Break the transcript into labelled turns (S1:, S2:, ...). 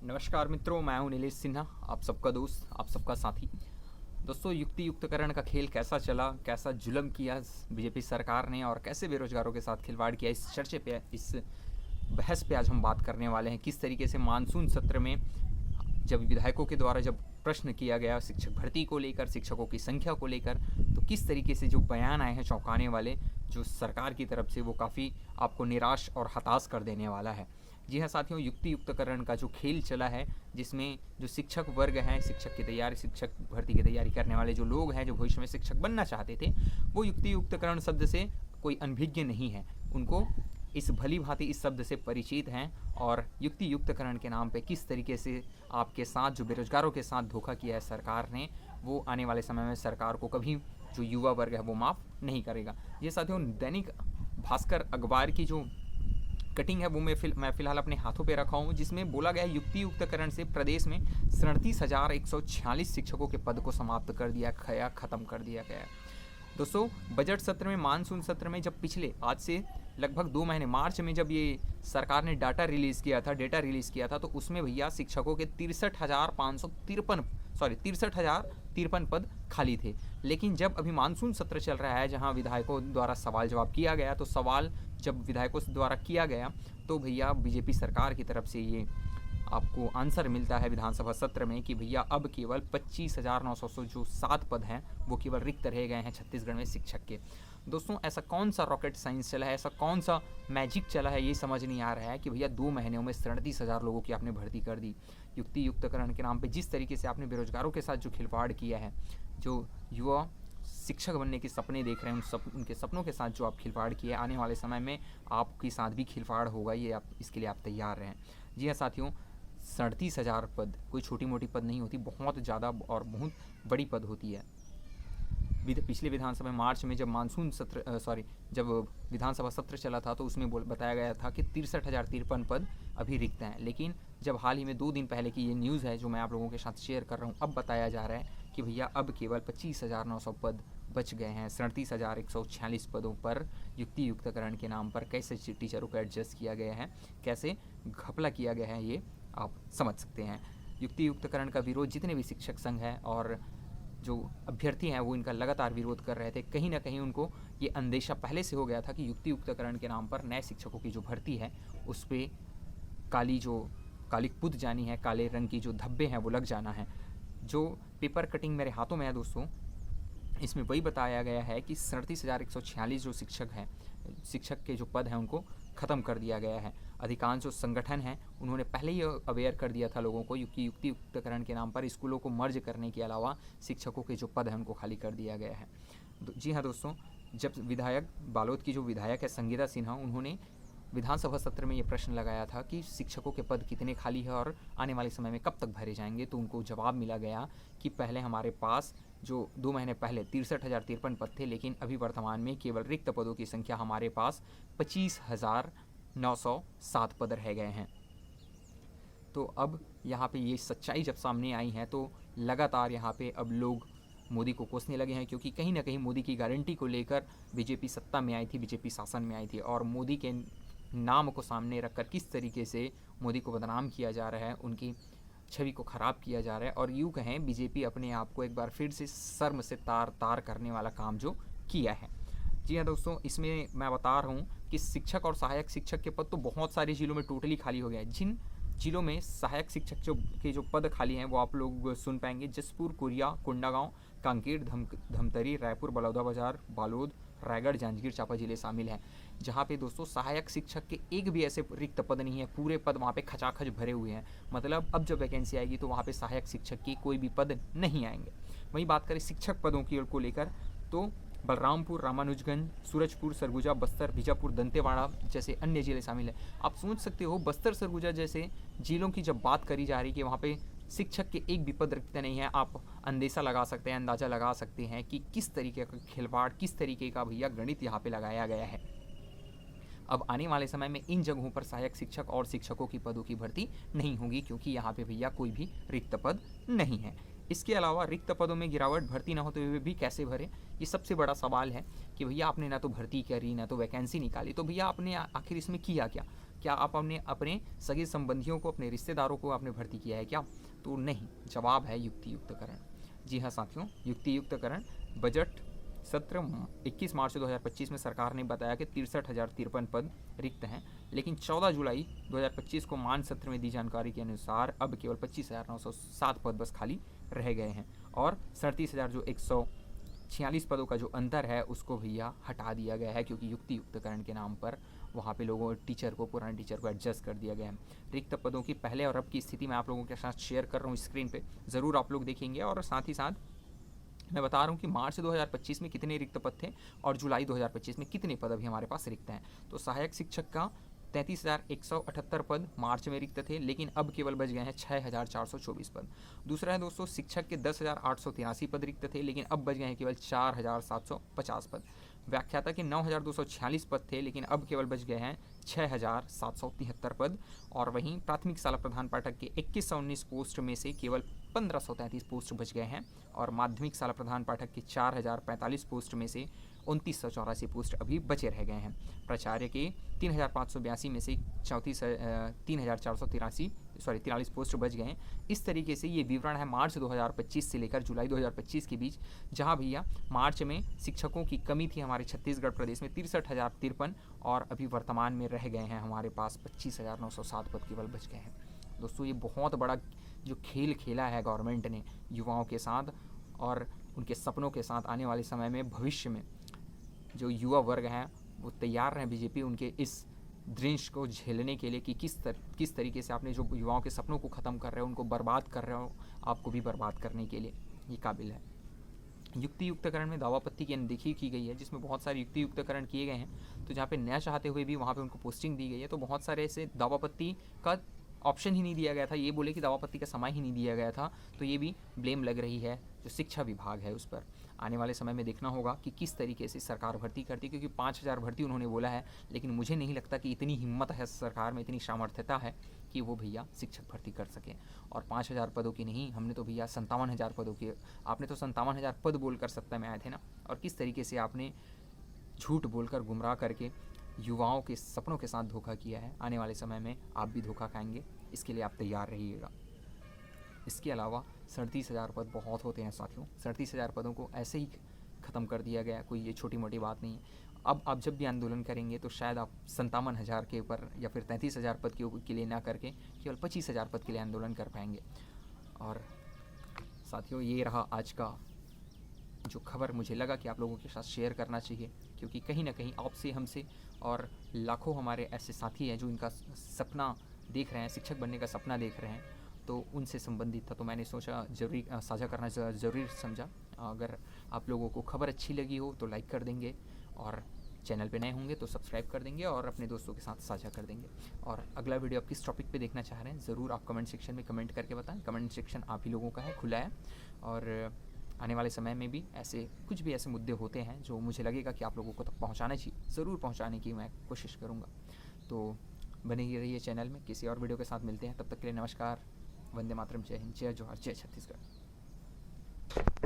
S1: नमस्कार मित्रों, मैं हूं नीलेश सिन्हा, आप सबका दोस्त, आप सबका साथी। दोस्तों, युक्ति युक्तकरण का खेल कैसा चला, कैसा जुल्म किया बीजेपी सरकार ने और कैसे बेरोजगारों के साथ खिलवाड़ किया, इस चर्चे पे, इस बहस पे आज हम बात करने वाले हैं। किस तरीके से मानसून सत्र में जब विधायकों के द्वारा जब प्रश्न किया गया शिक्षक भर्ती को लेकर, शिक्षकों की संख्या को लेकर, तो किस तरीके से जो बयान आए हैं चौंकाने वाले, जो सरकार की तरफ से, वो काफ़ी आपको निराश और हताश कर देने वाला है। जी हाँ साथियों, युक्ति युक्तकरण का जो खेल चला है, जिसमें जो शिक्षक वर्ग हैं, शिक्षक की तैयारी, शिक्षक भर्ती की तैयारी करने वाले जो लोग हैं, जो भविष्य में शिक्षक बनना चाहते थे, वो युक्ति युक्तकरण शब्द से कोई अनभिज्ञ नहीं है। उनको इस भली भांति इस शब्द से परिचित हैं और युक्ति युक्तकरण के नाम पे किस तरीके से आपके साथ जो बेरोजगारों के साथ धोखा किया है सरकार ने, वो आने वाले समय में सरकार को कभी जो युवा वर्ग है वो माफ़ नहीं करेगा। ये साथियों, दैनिक भास्कर अखबार की जो कटिंग है वो मैं फिलहाल अपने हाथों पे रखा हूँ, जिसमें बोला गया है युक्ति युक्तकरण से प्रदेश में 37,146 शिक्षकों के पद को समाप्त कर दिया गया, ख़त्म कर दिया गया है। दोस्तों, बजट सत्र में, मानसून सत्र में, जब पिछले आज से लगभग 2 महीने, मार्च में जब ये सरकार ने डेटा रिलीज़ किया था तो उसमें भैया शिक्षकों के 63,053 पद खाली थे। लेकिन जब अभी मानसून सत्र चल रहा है, जहां विधायकों द्वारा सवाल जवाब किया गया, तो सवाल जब विधायकों द्वारा किया गया तो भैया बीजेपी सरकार की तरफ से ये आपको आंसर मिलता है विधानसभा सत्र में कि भैया अब केवल 25,900 जो 7 पद हैं वो केवल रिक्त रह गए हैं छत्तीसगढ़ में शिक्षक के। दोस्तों, ऐसा कौन सा रॉकेट साइंस चला है, ऐसा कौन सा मैजिक चला है, ये समझ नहीं आ रहा है कि भैया 2 महीनों में 37,000 लोगों की आपने भर्ती कर दी। युक्ति युक्तकरण के नाम पे जिस तरीके से आपने बेरोजगारों के साथ जो खिलवाड़ किया है, जो युवा शिक्षक बनने के सपने देख रहे हैं, उनके सपनों के साथ जो आप खिलवाड़ किए, आने वाले समय में आपके साथ भी खिलवाड़ होगा, ये आप इसके लिए आप तैयार रहें। जी हाँ साथियों, 37,000 पद कोई छोटी मोटी पद नहीं होती, बहुत ज़्यादा और बहुत बड़ी पद होती है। पिछले विधानसभा मार्च में जब विधानसभा सत्र चला था तो उसमें बताया गया था कि 63,053 पद अभी रिक्त हैं। लेकिन जब हाल ही में 2 दिन पहले की ये न्यूज़ है जो मैं आप लोगों के साथ शेयर कर रहा हूँ, अब बताया जा रहा है कि भैया अब केवल 25,900 पद बच गए हैं। 37,146 पदों पर युक्ति युक्तकरण के नाम पर कैसे टीचरों को एडजस्ट किया गया है, कैसे घपला किया गया है, ये आप समझ सकते हैं। युक्ति युक्तकरण का विरोध जितने भी शिक्षक संघ है और जो अभ्यर्थी हैं वो इनका लगातार विरोध कर रहे थे। कहीं ना कहीं उनको ये अंदेशा पहले से हो गया था कि युक्ति युक्तकरण के नाम पर नए शिक्षकों की जो भर्ती है उस पर काली पुत जानी है, काले रंग की जो धब्बे हैं वो लग जाना है। जो पेपर कटिंग मेरे हाथों में है दोस्तों, इसमें वही बताया गया है कि 37,146 जो शिक्षक के जो पद हैं उनको ख़त्म कर दिया गया है। अधिकांश जो संगठन हैं उन्होंने पहले ही अवेयर कर दिया था लोगों को युक्ति युक्तकरण के नाम पर स्कूलों को मर्ज करने के अलावा शिक्षकों के जो पद हैं उनको खाली कर दिया गया है। जी हाँ दोस्तों, जब बालोद की जो विधायक है संगीता सिन्हा, उन्होंने विधानसभा सत्र में ये प्रश्न लगाया था कि शिक्षकों के पद कितने खाली है और आने वाले समय में कब तक भरे जाएंगे, तो उनको जवाब मिला गया कि पहले हमारे पास जो 2 महीने पहले 63,053 पद थे, लेकिन अभी वर्तमान में केवल रिक्त पदों की संख्या हमारे पास 25,907 पद रह गए हैं। तो अब यहाँ पे ये सच्चाई जब सामने आई है तो लगातार यहाँ पे अब लोग मोदी को कोसने लगे हैं, क्योंकि कहीं ना कहीं मोदी की गारंटी को लेकर बीजेपी सत्ता में आई थी, बीजेपी शासन में आई थी, और मोदी के नाम को सामने रखकर किस तरीके से मोदी को बदनाम किया जा रहा है, उनकी छवि को ख़राब किया जा रहा है, और यूँ कहें बीजेपी अपने आप को एक बार फिर से शर्म से तार करने वाला काम जो किया है। जी हाँ दोस्तों, इसमें मैं बता रहा हूँ कि शिक्षक और सहायक शिक्षक के पद तो बहुत सारे जिलों में टोटली खाली हो गया है। जिन जिलों में सहायक शिक्षक जो पद खाली हैं वो आप लोग सुन पाएंगे: जसपुर, कोरिया, कोंडागांव, कांकेर, धमतरी, रायपुर, बलौदाबाजार, बालोद, रायगढ़, जांजगीर चांपा जिले शामिल हैं, जहाँ पे दोस्तों सहायक शिक्षक के एक भी ऐसे रिक्त पद नहीं है, पूरे पद वहाँ पे खचाखच भरे हुए हैं। मतलब अब जब वैकेंसी आएगी तो वहाँ पे सहायक शिक्षक की कोई भी पद नहीं आएंगे। वहीं बात करें शिक्षक पदों की को लेकर, तो बलरामपुर, रामानुजगंज, सूरजपुर, सरगुजा, बस्तर, बीजापुर, दंतेवाड़ा जैसे अन्य जिले शामिल हैं। आप सोच सकते हो बस्तर, सरगुजा जैसे जिलों की जब बात करी जा रही है कि वहाँ पे शिक्षक के एक भी पद रिक्त नहीं है, आप अंदेशा लगा सकते हैं, अंदाज़ा लगा सकते हैं कि किस तरीके का खिलवाड़, किस तरीके का भैया गणित यहाँ पे लगाया गया है। अब आने वाले समय में इन जगहों पर सहायक शिक्षक और शिक्षकों की पदों की भर्ती नहीं होगी, क्योंकि यहाँ पे भैया कोई भी रिक्त पद नहीं है। इसके अलावा रिक्त पदों में गिरावट, भर्ती ना होते हुए भी कैसे भरे, ये सबसे बड़ा सवाल है कि भैया आपने ना तो भर्ती करी, ना तो वैकेंसी निकाली, तो भैया आपने आखिर इसमें किया क्या? क्या आप अपने अपने सगे संबंधियों को, अपने रिश्तेदारों को आपने भर्ती किया है क्या? तो नहीं, जवाब है युक्तियुक्तकरण। जी हाँ साथियों, युक्तियुक्तकरण बजट सत्र 21 मार्च 2025 में सरकार ने बताया कि 63,053 पद रिक्त हैं, लेकिन 14 जुलाई 2025 को मान सत्र में दी जानकारी के अनुसार अब केवल 25,907 पद बस खाली रह गए हैं और 37,000 जो 146 पदों का जो अंतर है उसको भैया हटा दिया गया है, क्योंकि युक्तियुक्तकरण के नाम पर वहाँ पे लोगों पुराने टीचर को एडजस्ट कर दिया गया है। रिक्त पदों की पहले और अब की स्थिति मैं आप लोगों के साथ शेयर कर रहा हूँ स्क्रीन पे, ज़रूर आप लोग देखेंगे। और साथ ही साथ मैं बता रहा हूँ कि मार्च 2025 में कितने रिक्त पद थे और जुलाई 2025 में कितने पद अभी हमारे पास रिक्त हैं। तो सहायक शिक्षक का 33,178 पद मार्च में रिक्त थे, लेकिन अब केवल बच गए हैं 6,424 पद। दूसरा है दोस्तों, शिक्षक के 10,883 पद रिक्त थे, लेकिन अब बच गए हैं केवल 4,750 पद। व्याख्याता के 9,246 पद थे, लेकिन अब केवल बच गए हैं 6,773 पद। और वहीं प्राथमिक शाला प्रधान पाठक के 2119 पोस्ट में से केवल 1,533 पोस्ट बच गए हैं और माध्यमिक शाला प्रधान पाठक के 4,045 पोस्ट में से 2,984 पोस्ट अभी बचे रह गए हैं। प्राचार्य के 3,582 में से 43 पोस्ट बच गए हैं। इस तरीके से ये विवरण है मार्च 2025 से लेकर जुलाई 2025 के बीच, जहां भैया मार्च में शिक्षकों की कमी थी हमारे छत्तीसगढ़ प्रदेश में 63,053 और अभी वर्तमान में रह गए हैं हमारे पास 25,907 पद केवल बच गए हैं। दोस्तों ये बहुत बड़ा जो खेल खेला है गवर्नमेंट ने युवाओं के साथ और उनके सपनों के साथ। आने वाले समय में भविष्य में जो युवा वर्ग हैं वो तैयार रहें बीजेपी उनके इस दृश्य को झेलने के लिए कि किस तरीके से आपने जो युवाओं के सपनों को ख़त्म कर रहे हो, उनको बर्बाद कर रहे हो, आपको भी बर्बाद करने के लिए ये काबिल है। युक्तियुक्तकरण में दावापत्ती की अनदेखी की गई है, जिसमें बहुत सारे युक्तियुक्तकरण किए गए हैं। तो जहाँ पे न चाहते हुए भी वहाँ पे उनको पोस्टिंग दी गई है, तो बहुत सारे ऐसे दावापत्ती का ऑप्शन ही नहीं दिया गया था, ये बोले कि दावापत्ती का समय ही नहीं दिया गया था। तो ये भी ब्लेम लग रही है जो शिक्षा विभाग है उस पर। आने वाले समय में देखना होगा कि किस तरीके से सरकार भर्ती करती है, क्योंकि 5,000 भर्ती उन्होंने बोला है, लेकिन मुझे नहीं लगता कि इतनी हिम्मत है सरकार में, इतनी सामर्थ्यता है कि वो भैया शिक्षक भर्ती कर सकें। और 5,000 पदों की नहीं, हमने तो भैया 57,000 पदों की, आपने तो 57,000 पद बोलकर सत्ता में आए थे ना, और किस तरीके से आपने झूठ बोलकर गुमराह करके युवाओं के सपनों के साथ धोखा किया है। आने वाले समय में आप भी धोखा खाएंगे, इसके लिए आप तैयार रहिएगा। इसके अलावा 37,000 पद बहुत होते हैं साथियों, 37,000 पदों को ऐसे ही ख़त्म कर दिया गया, कोई ये छोटी मोटी बात नहीं है। अब आप जब भी आंदोलन करेंगे तो शायद आप 57,000 के ऊपर या फिर 33,000 पद के लिए ना करके केवल 25,000 पद के लिए आंदोलन कर पाएंगे। और साथियों ये रहा आज का जो खबर, मुझे लगा कि आप लोगों के साथ शेयर करना चाहिए, क्योंकि कहीं ना कहीं आपसे, हमसे और लाखों हमारे ऐसे साथी हैं जो इनका सपना देख रहे हैं, शिक्षक बनने का सपना देख रहे हैं, तो उनसे संबंधित था। तो मैंने सोचा जरूरी साझा करना ज़रूरी समझा। अगर आप लोगों को खबर अच्छी लगी हो तो लाइक कर देंगे, और चैनल पे नए होंगे तो सब्सक्राइब कर देंगे और अपने दोस्तों के साथ साझा कर देंगे। और अगला वीडियो आप किस टॉपिक पे देखना चाह रहे हैं ज़रूर आप कमेंट सेक्शन में कमेंट करके बताएं। कमेंट सेक्शन आप ही लोगों का है, खुला है। और आने वाले समय में भी ऐसे कुछ भी ऐसे मुद्दे होते हैं जो मुझे लगेगा कि आप लोगों को तक पहुंचाना चाहिए, ज़रूर पहुंचाने की मैं कोशिश करूंगा। तो बने ही रहिए चैनल में, किसी और वीडियो के साथ मिलते हैं, तब तक के लिए नमस्कार, वंदे मातरम, जय हिंद, जय जोहार, जय छत्तीसगढ़।